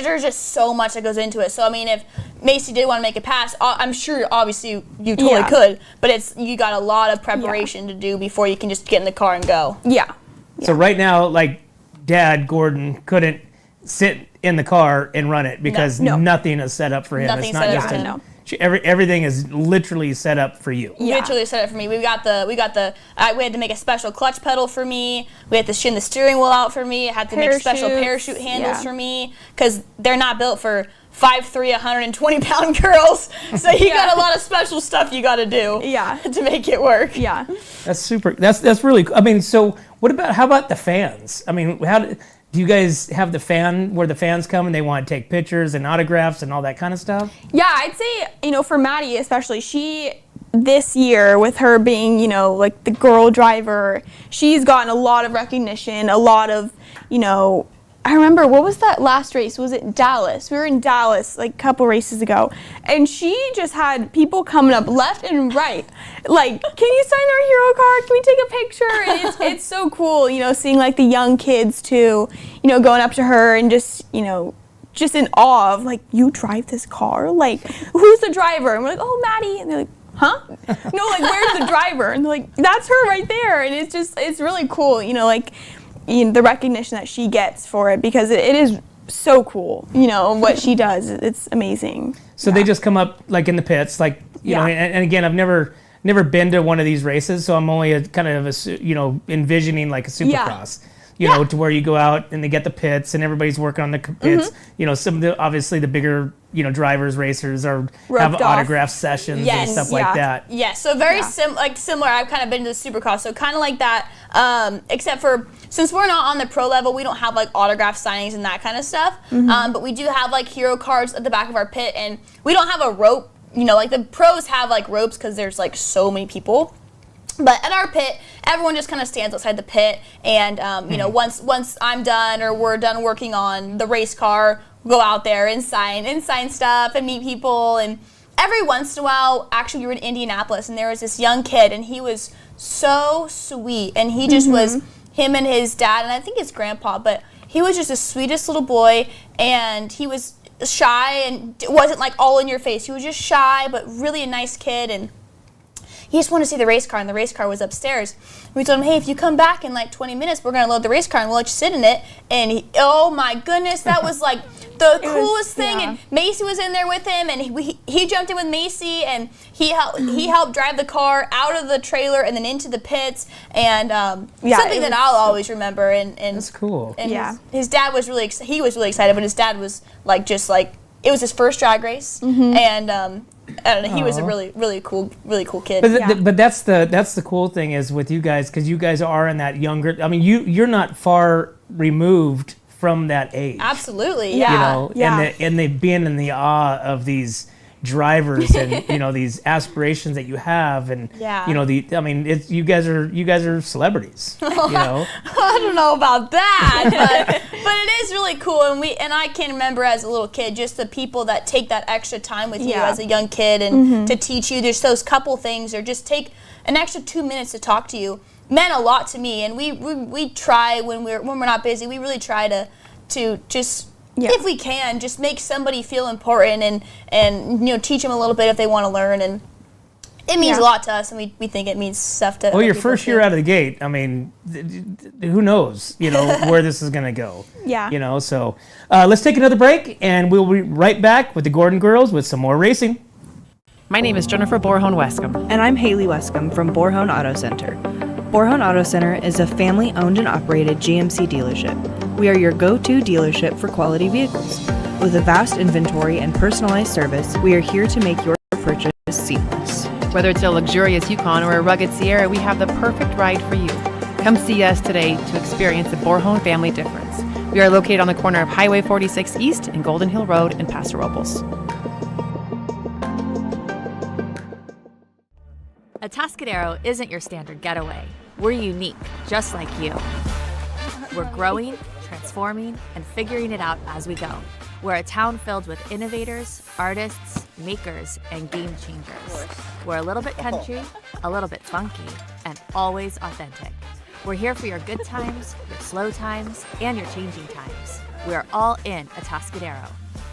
there's just so much that goes into it. So if Macie did want to make a pass, I'm sure obviously you totally could, but you got a lot of preparation to do before you can just get in the car and go. Yeah. So right now, like Dad Gordon couldn't sit in the car and run it because nothing is set up for him. Nothing's set up for him. Everything is literally set up for you. Literally set up for me. We had to make a special clutch pedal for me. We had to shin the steering wheel out for me. I had to make special parachute handles for me because they're not built for 5'3", 120-pound girls. So you got a lot of special stuff you got to do to make it work. Yeah. That's super. That's really cool. So how about the fans? Do you guys have the fan where the fans come and they want to take pictures and autographs and all that kind of stuff? Yeah, I'd say, for Maddie especially, this year with her being, like the girl driver, she's gotten a lot of recognition, a lot of, I remember, what was that last race? Was it Dallas? We were in Dallas like a couple races ago, and she just had people coming up left and right, like, can you sign our hero card? Can we take a picture? And it's so cool, seeing like the young kids too, going up to her and just in awe of like, you drive this car? Like, who's the driver? And we're like, oh, Maddie. And they're like, huh? No, like, where's the driver? And they're like, that's her right there. And it's really cool, like, the recognition that she gets for it, because it is so cool, what she does. It's amazing. So they just come up like in the pits, like, you know, and again, I've never been to one of these races, so I'm only envisioning like a supercross. You know, to where you go out and they get the pits and everybody's working on the pits. Some of the, obviously the bigger, drivers, racers have autograph sessions and stuff like that. Yes, so very similar. I've kind of been to the supercross, so kind of like that, except for, since we're not on the pro level, we don't have like autograph signings and that kind of stuff. But we do have like hero cards at the back of our pit, and we don't have a rope. Like the pros have like ropes because there's like so many people. But at our pit, everyone just kind of stands outside the pit, and once I'm done or we're done working on the race car, we'll go out there and sign stuff and meet people. And every once in a while, actually, we were in Indianapolis, and there was this young kid, and he was so sweet, and he just was, him and his dad, and I think his grandpa, but he was just the sweetest little boy, and he was shy and wasn't like all in your face. He was just shy, but really a nice kid, and he just wanted to see the race car, and the race car was upstairs. We told him, hey, if you come back in like 20 minutes, we're going to load the race car and we'll let you sit in it. And oh my goodness, that was like the coolest thing. And Macie was in there with him, and he jumped in with Macie, and he helped drive the car out of the trailer and then into the pits. And something that I'll always remember. And that's cool. And his dad was really excited, but his dad was like, it was his first drag race. And I don't know. He was a really cool kid. But that's the cool thing is with you guys, because you guys are in that younger. I mean, you're not far removed from that age. Absolutely, and they've been in the awe of these drivers and these aspirations that you have, and you guys are celebrities. I don't know about that, but it is really cool, and I can remember as a little kid just the people that take that extra time with you as a young kid and to teach you. There's those couple things, or just take an extra 2 minutes to talk to you, meant a lot to me. And we try when we're not busy, we really try to just. If we can, just make somebody feel important and teach them a little bit if they want to learn, and it means a lot to us, and we think it means stuff to. Well, your first year out of the gate, I mean, who knows, where this is gonna go. So let's take another break, and we'll be right back with the Gordon girls with some more racing. My name is Jennifer Borhone-Wescombe. And I'm Haley Wescombe from Borhone Auto Center. Borhone Auto Center is a family-owned and operated GMC dealership. We are your go-to dealership for quality vehicles. With a vast inventory and personalized service, we are here to make your purchase seamless. Whether it's a luxurious Yukon or a rugged Sierra, we have the perfect ride for you. Come see us today to experience the Borhone family difference. We are located on the corner of Highway 46 East and Golden Hill Road in Paso Robles. Atascadero isn't your standard getaway. We're unique, just like you. We're growing, transforming, and figuring it out as we go. We're a town filled with innovators, artists, makers, and game changers. We're a little bit country, a little bit funky, and always authentic. We're here for your good times, your slow times, and your changing times. We're all in Atascadero.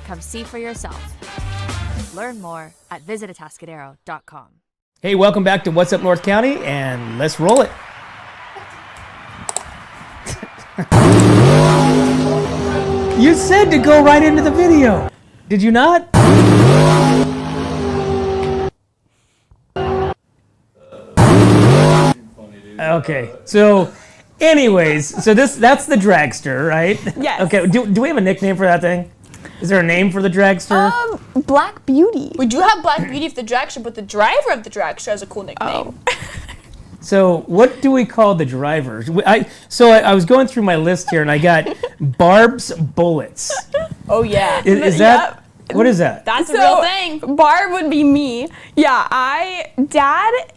Come see for yourself. Learn more at visitatascadero.com. Hey, welcome back to What's Up North County, and let's roll it. You said to go right into the video. Did you not? Okay, so anyways, that's the Dragster, right? Yes. Okay, do we have a nickname for that thing? Is there a name for the Dragster? Black Beauty. We do have Black Beauty for the Dragster, but the driver of the Dragster has a cool nickname. So what do we call the drivers? I was going through my list here, and I got Barb's Bullets. Oh yeah. Is that? What is that? That's a real thing. Barb would be me. Yeah, Dad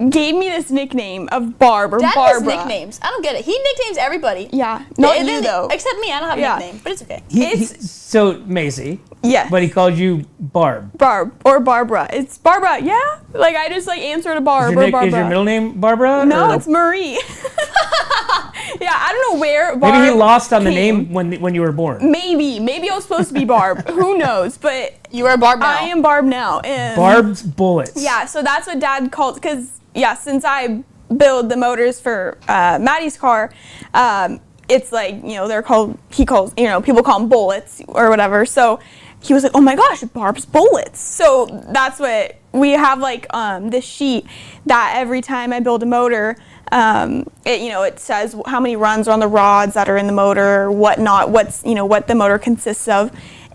gave me this nickname of Barb or Dad Barbara. has nicknames. I don't get it. He nicknames everybody. Yeah. Not you though. Except me. I don't have a nickname, but it's okay. So Macie. Yes. But he called you Barb. Barb or Barbara. It's Barbara. Yeah. Like I just answer to Barb or Barbara. Is your middle name Barbara? No, it's Marie. Yeah, Yeah, I don't know where Barb Maybe he lost on the came. name when you were born. Maybe I was supposed to be Barb. Who knows? But you are Barb now. I am Barb now. And Barb's Bullets. Yeah, so that's what Dad called, because since I build the motors for Maddie's car, it's like, they're called, people call them bullets or whatever. So he was like, oh my gosh, Barb's Bullets. So that's what we have, like this sheet that every time I build a motor, it says how many runs are on the rods that are in the motor, what the motor consists of.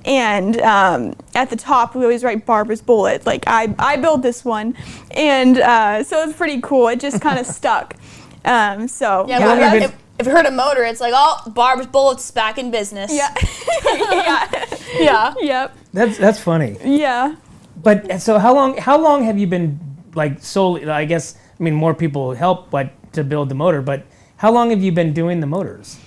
And at the top, we always write Barbara's Bullet. Like, I built this one. And so it's pretty cool. It just kind of stuck. If you heard a motor, it's like, Barb's Bullets back in business. Yeah. Yeah. Yep. That's funny. Yeah. But so how long have you been like solely? I guess more people help, to build the motor. But how long have you been doing the motors?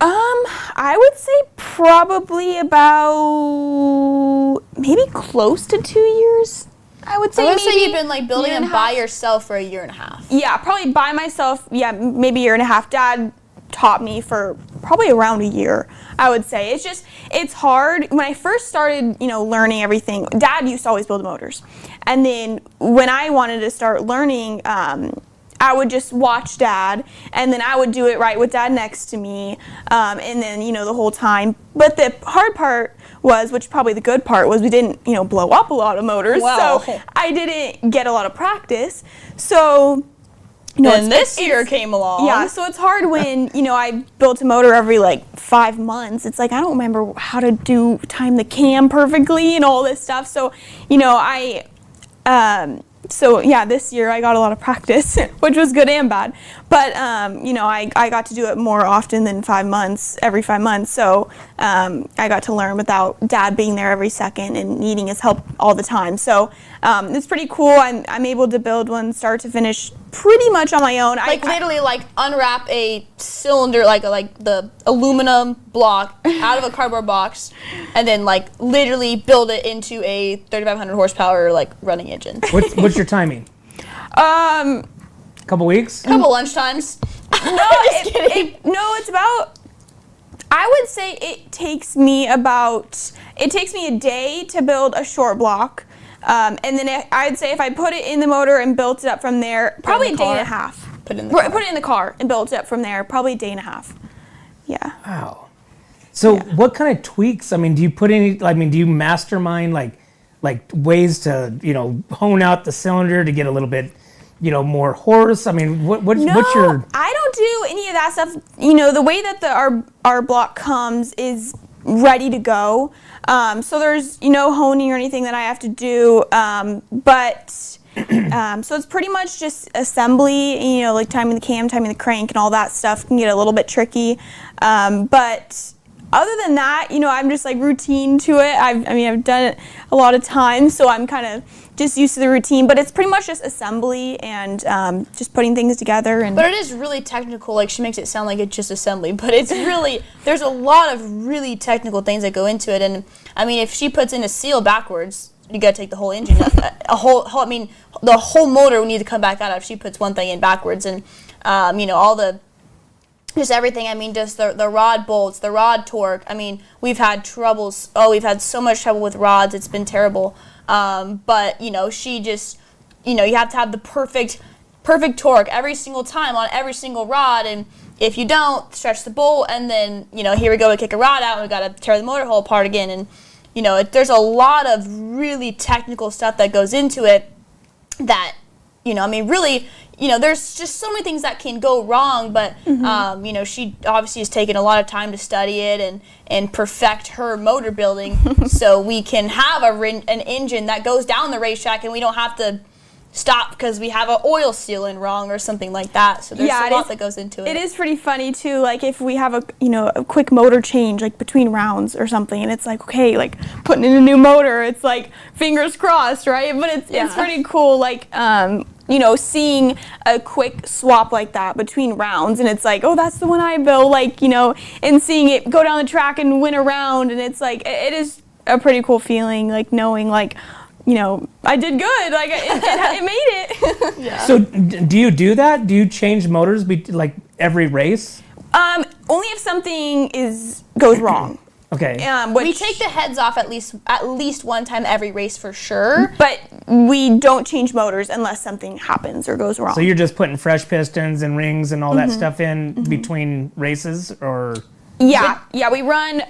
I would say probably about maybe close to 2 years. I would say you've been like building them by yourself for a year and a half. Yeah, probably by myself. Yeah, maybe a year and a half. Dad taught me for probably around a year, I would say. It's hard. When I first started, learning everything, Dad used to always build motors. And then when I wanted to start learning, I would just watch Dad, and then I would do it right with Dad next to me, and then, the whole time. But the hard part was, which probably the good part was, we didn't, blow up a lot of motors. Wow. So I didn't get a lot of practice. So, then this year came along. Yeah, so it's hard when, I built a motor every 5 months. It's like, I don't remember how to time the cam perfectly and all this stuff. So, this year I got a lot of practice, which was good and bad. But, I got to do it more often than every 5 months. So I got to learn without Dad being there every second and needing his help all the time. So it's pretty cool. I'm able to build one start to finish pretty much on my own. Literally unwrap a cylinder, like the aluminum block out of a cardboard box, and then literally build it into a 3,500 horsepower running engine. What's your timing? Couple weeks? Couple lunchtimes. No, it's about, I would say it takes me a day to build a short block. And then I'd say if I put it in the motor and built it up from there, probably a day and a half. Put it in the car and built it up from there, probably a day and a half. Yeah. Wow. So what kind of tweaks, do you put any, do you mastermind ways to, hone out the cylinder to get a little bit, more horse? What's your... I don't do any of that stuff. The way that our block comes is ready to go. So there's, honing or anything that I have to do. So it's pretty much just assembly, timing the cam, timing the crank, and all that stuff can get a little bit tricky. But other than that, I'm just routine to it. I've done it a lot of times, so I'm kind of just used to the routine. But it's pretty much just assembly and just putting things together. But it is really technical. She makes it sound like it's just assembly, but it's really, there's a lot of really technical things that go into it. And if she puts in a seal backwards, you gotta take the whole engine, the whole motor will need to come back out if she puts one thing in backwards, and all the. Just everything. Just the rod bolts, the rod torque. We've had troubles. We've had so much trouble with rods. It's been terrible. But she just, you have to have the perfect torque every single time on every single rod. And if you don't, stretch the bolt, and then here we go. We kick a rod out, and we got to tear the motor hole apart again. And there's a lot of really technical stuff that goes into it. That really. There's just so many things that can go wrong, but, she obviously has taken a lot of time to study it and perfect her motor building so we can have an engine that goes down the racetrack and we don't have to stop because we have an oil seal in wrong or something like that. So there's a lot that goes into it. It is pretty funny, too, if we have a quick motor change, between rounds or something, and it's okay, putting in a new motor, it's fingers crossed, right? But it's pretty cool, seeing a quick swap like that between rounds, and it's oh, that's the one I built, and seeing it go down the track and win a round, and it's it is a pretty cool feeling, knowing I did good, it made it. Yeah. So do you do that? Do you change motors every race? Only if something goes wrong. Okay. We take the heads off at least one time every race for sure. But we don't change motors unless something happens or goes wrong. So you're just putting fresh pistons and rings and all that stuff in between races, or? Yeah, we run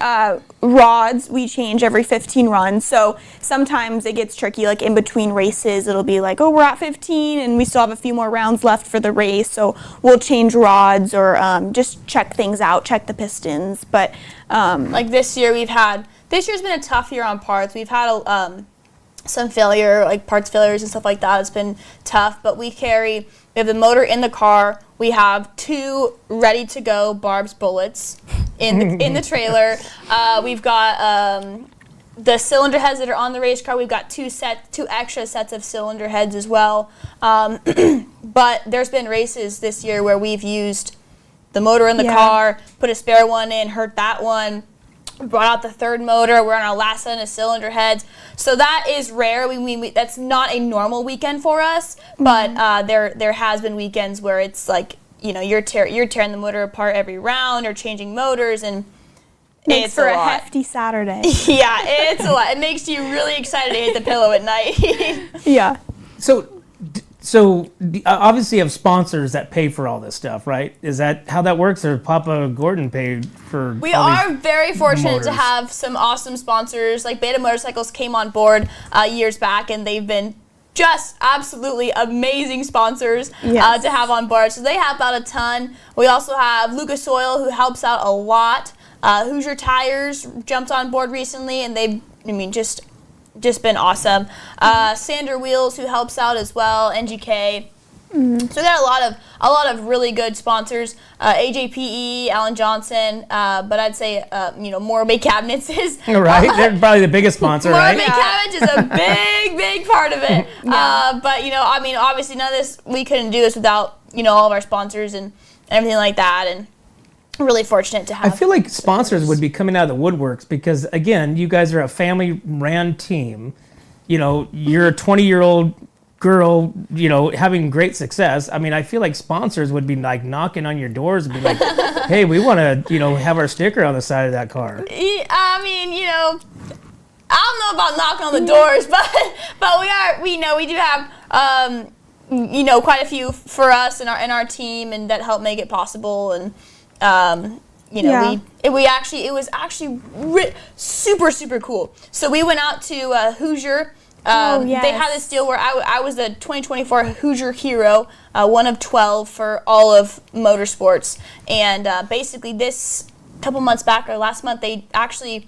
rods. We change every 15 runs. So sometimes it gets tricky, like in between races, it'll be like, oh, we're at 15 and we still have a few more rounds left for the race. So we'll change rods or just check things out, check the pistons. But like this year's been a tough year on parts. We've had some failure, like parts failures and stuff like that. It's been tough, but we have the motor in the car. We have 2 ready to go Barb's bullets in the trailer. We've got the cylinder heads that are on the race car. We've got 2 extra sets of cylinder heads as well. But there's been races this year where we've used the motor in the car, put a spare one in, hurt that one, brought out the 3rd motor. We're on our last set of cylinder heads. So that is rare. That's not a normal weekend for us, but there has been weekends where it's like, you're tearing the motor apart every round or changing motors, and it's for a hefty Saturday. Yeah, it's a lot. It makes you really excited to hit the pillow at night. Yeah. So obviously you have sponsors that pay for all this stuff, right? Is that how that works, or Papa Gordon paid for? We are very fortunate to have some awesome sponsors. Like Beta Motorcycles came on board years back, and they've been just absolutely amazing sponsors to have on board. So they help out a ton. We also have Lucas Oil, who helps out a lot. Hoosier Tires jumped on board recently, and they've just been awesome. Sander Wheels, who helps out as well. NGK. So we got a lot of really good sponsors. AJPE, Alan Johnson, but I'd say Morabay Cabinets is right. They're probably the biggest sponsor, right? Morabay Cabinets is a big part of it. But obviously none of this, we couldn't do this without all of our sponsors and everything like that. And really fortunate to have. I feel like sponsors would be coming out of the woodworks because, again, you guys are a family-ran team. You're a 20-year-old girl, having great success. I mean, I feel like sponsors would be like knocking on your doors and be like, hey, we want to, have our sticker on the side of that car. I don't know about knocking on the doors, but we do have, quite a few for us in our team, and that help make it possible. And, it was actually super, super cool. So we went out to Hoosier. They had this deal where I was the 2024 Hoosier Hero, one of 12 for all of motorsports. And basically this couple months back, or last month, they actually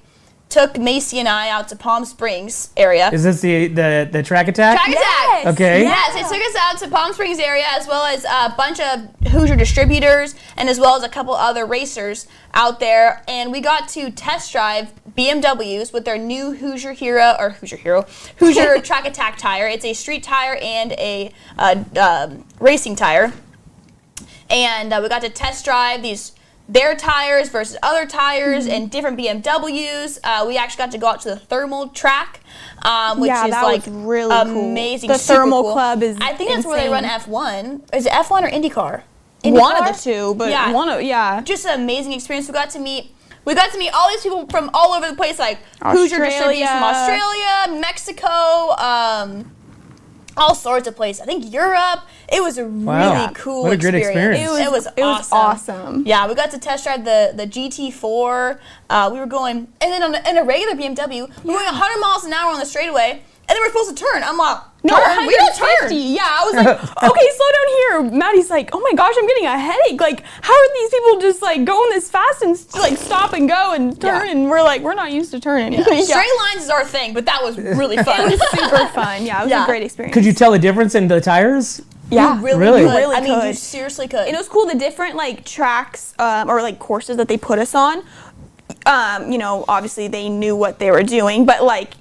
took Macie and I out to Palm Springs area. Is this the Track Attack? Track Attack! Okay. Yes, they took us out to Palm Springs area, as well as a bunch of Hoosier distributors, and as well as a couple other racers out there. And we got to test drive BMWs with their new Hoosier Track Attack tire. It's a street tire and a racing tire. And we got to test drive their tires versus other tires and different BMWs. We actually got to go out to the thermal track, which is was really amazing. Cool. The thermal cool. club is I think that's insane. where they run F1. Is it F1 or IndyCar? One of the two, but just an amazing experience. We got to meet all these people from all over the place, like Hoosier distributors from Australia, Mexico, all sorts of places. I think Europe. It was a really cool what a great experience. It was awesome. Yeah, we got to test drive the GT4. We were going, and then in a regular BMW, we were going 100 miles an hour on the straightaway, and then we're supposed to turn. I'm like, we don't turn. Yeah, I was like, okay, slow down here. Maddie's like, oh my gosh, I'm getting a headache. Like, how are these people just like going this fast and like stop and go and turn? And we're like, we're not used to turning. Yeah. Straight lines is our thing, but that was really fun. It was super fun. Yeah, it was a great experience. Could you tell the difference in the tires? Yeah, you really could. You seriously could. And it was cool, the different like tracks or like courses that they put us on. Obviously they knew what they were doing, but like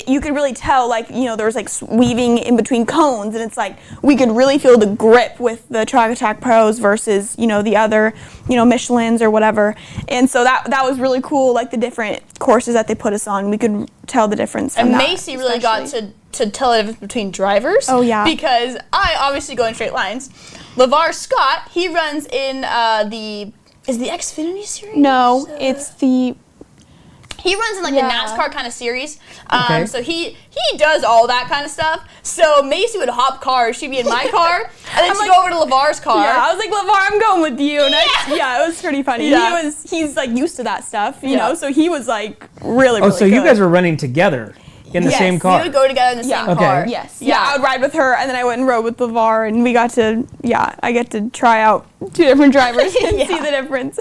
you could really tell, like, there was like weaving in between cones, and it's like we could really feel the grip with the Track Attack Pros versus the other Michelins or whatever. And so that was really cool, like the different courses that they put us on. We could tell the difference. And Macie really got to tell the difference between drivers. Oh yeah. Because I obviously go in straight lines. LeVar Scott, he runs in the Is the Xfinity series? No, it's the. He runs in like Yeah. the NASCAR kind of series. Okay. So he does all that kind of stuff. So Macie would hop cars. She'd be in my car, and then she'd go over to LeVar's car. Yeah, I was like, LeVar, I'm going with you. And it was pretty funny. Yeah. He's like used to that stuff, you Yeah. know, so he was like really, really Oh, so you good. guys were running together in the Yes, same car. We would go together in the same Okay. car. Yes. Yeah, I would ride with her, and then I went and rode with LeVar, and we got to, I get to try out 2 different drivers and Yeah. see the difference.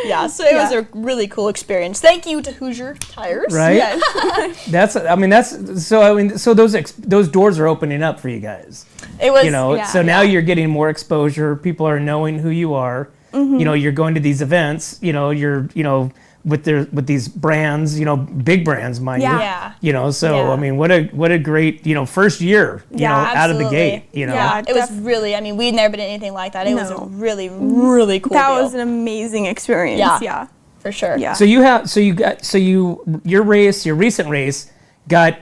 Yeah, so it was a really cool experience. Thank you to Hoosier Tires. Right? Yes. So those doors are opening up for you guys. It was, So now you're getting more exposure. People are knowing who you are. Mm-hmm. You're going to these events. With these brands. Big brands, mind Yeah. you. Yeah. What a great first year. Yeah, out of the absolutely. gate. Yeah. it was really, we'd never been anything like that. It was a No. really, really cool That deal. was an amazing experience. Yeah. Yeah. For sure. Yeah. Your recent race got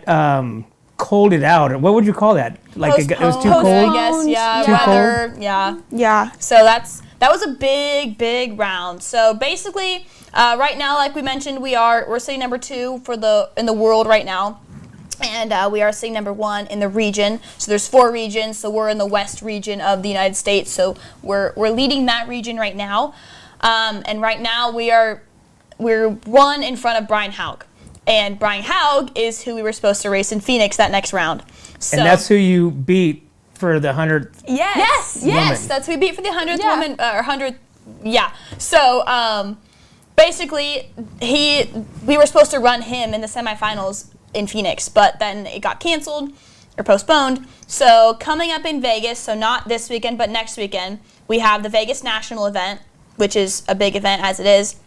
colded out. What would you call that? Like it was too Postponed, cold. I guess, yeah. Too Weather, yeah. Yeah. So that was a big round. So basically, right now, like we mentioned, we're sitting number 2 in the world right now, and we are sitting number 1 in the region. So there's 4 regions. So we're in the West region of the United States. So we're leading that region right now, and right now we're 1 in front of Brian Haug. And Brian Haug is who we were supposed to race in Phoenix that next round. So, And that's who you beat for the 100th. Yes, Woman. that's who we beat for the 100th Yeah. woman, or 100th, yeah. So, basically, we were supposed to run him in the semifinals in Phoenix, but then it got canceled or postponed. So, coming up in Vegas, so not this weekend, but next weekend, we have the Vegas National event, which is a big event as it is.